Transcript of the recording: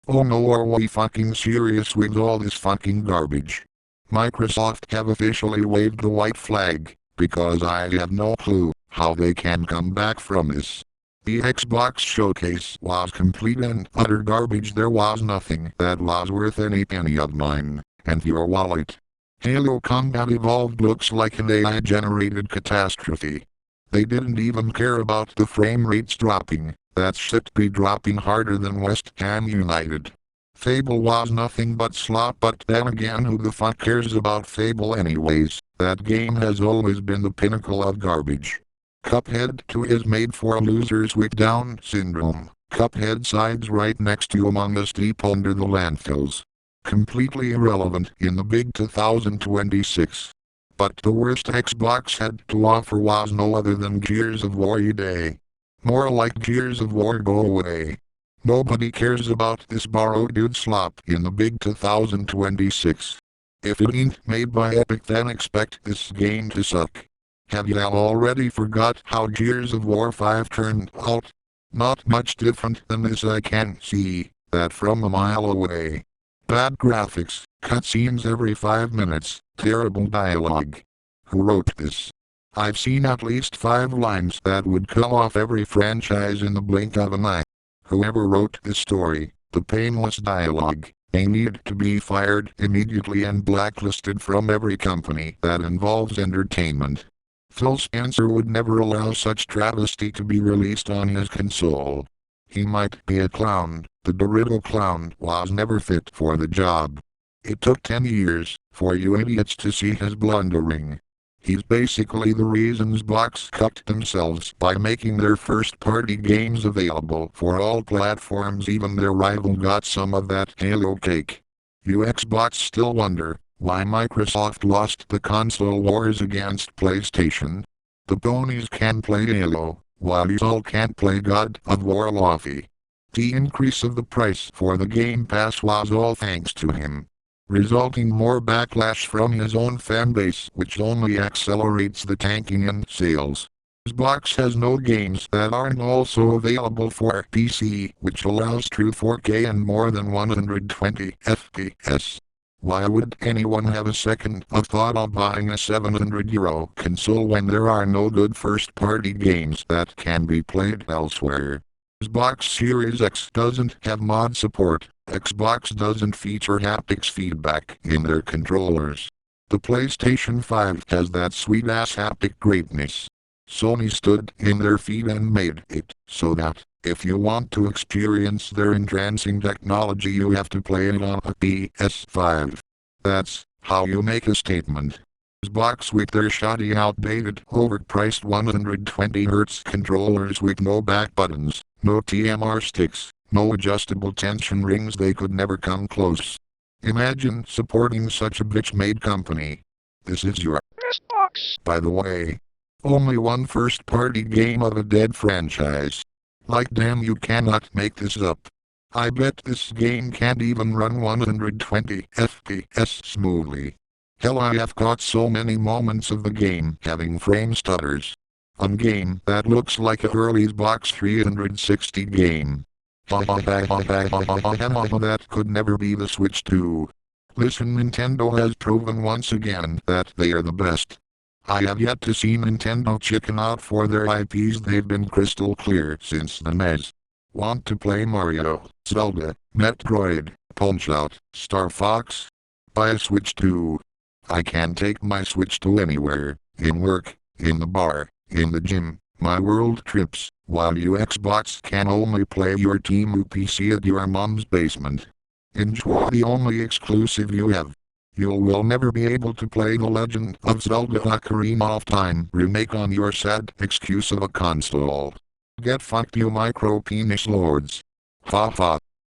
Oh no, are we fucking serious with all this fucking garbage? Microsoft have officially waved the white flag, because I have no clue how they can come back from this. The Xbox showcase was complete and utter garbage. There was nothing that was worth any penny of mine and your wallet. Halo Combat Evolved looks like an AI-generated catastrophe. They didn't even care about the frame rates dropping. That shit be dropping harder than West Ham United. Fable was nothing but slop, but then again, who the fuck cares about Fable anyways? That game has always been the pinnacle of garbage. Cuphead 2 is made for losers with Down syndrome. Cuphead sides right next to Among Us deep under the landfills. Completely irrelevant in the big 2026. But the worst Xbox had to offer was no other than Gears of War Day. More like Gears of War Go Away. Nobody cares about this borrowed dude slop in the big 2026. If it ain't made by Epic, then expect this game to suck. Have ya already forgot how Gears of War 5 turned out? Not much different than this, I can see that from a mile away. Bad graphics, cutscenes every 5 minutes, terrible dialogue. Who wrote this? I've seen at least 5 lines that would kill off every franchise in the blink of an eye. Whoever wrote this story, the painless dialogue, they need to be fired immediately and blacklisted from every company that involves entertainment. Phil Spencer would never allow such travesty to be released on his console. He might be a clown, the Dorito clown was never fit for the job. It took 10 years for you idiots to see his blundering. He's basically the reason Xbox cucked themselves by making their first-party games available for all platforms. Even their rival got some of that Halo cake. You Xbox still wonder why Microsoft lost the console wars against PlayStation. The ponies can play Halo, while you all can't play God of War Lofi. The increase of the price for the Game Pass was all thanks to him, resulting more backlash from his own fanbase, which only accelerates the tanking in sales. Xbox has no games that aren't also available for PC, which allows true 4K and more than 120 FPS. Why would anyone have a second of thought of buying a €700 console when there are no good first-party games that can be played elsewhere? Xbox Series X doesn't have mod support. Xbox doesn't feature haptics feedback in their controllers. The PlayStation 5 has that sweet-ass haptic greatness. Sony stood in their feet and made it so that if you want to experience their entrancing technology, you have to play it on a PS5. That's how you make a statement. Xbox with their shoddy, outdated, overpriced 120Hz controllers with no back buttons, no TMR sticks, no adjustable tension rings, they could never come close. Imagine supporting such a bitch-made company. This is your Xbox, by the way. Only one first-party game of a dead franchise. Like damn, you cannot make this up. I bet this game can't even run 120 FPS smoothly. Hell, I have caught so many moments of the game having frame stutters. A game that looks like a early Xbox 360 game. That could never be the Switch 2. Listen, Nintendo has proven once again that they are the best. I have yet to see Nintendo chicken out for their IPs. They've been crystal clear since the NES. Want to play Mario, Zelda, Metroid, Punch-Out, Star Fox? Buy a Switch 2. I can take my Switch to anywhere, in work, in the bar, in the gym, my world trips, while you Xbox can only play your Temu PC at your mom's basement. Enjoy the only exclusive you have. You will never be able to play The Legend of Zelda Ocarina of Time remake on your sad excuse of a console. Get fucked, you micro penis lords. Ha ha.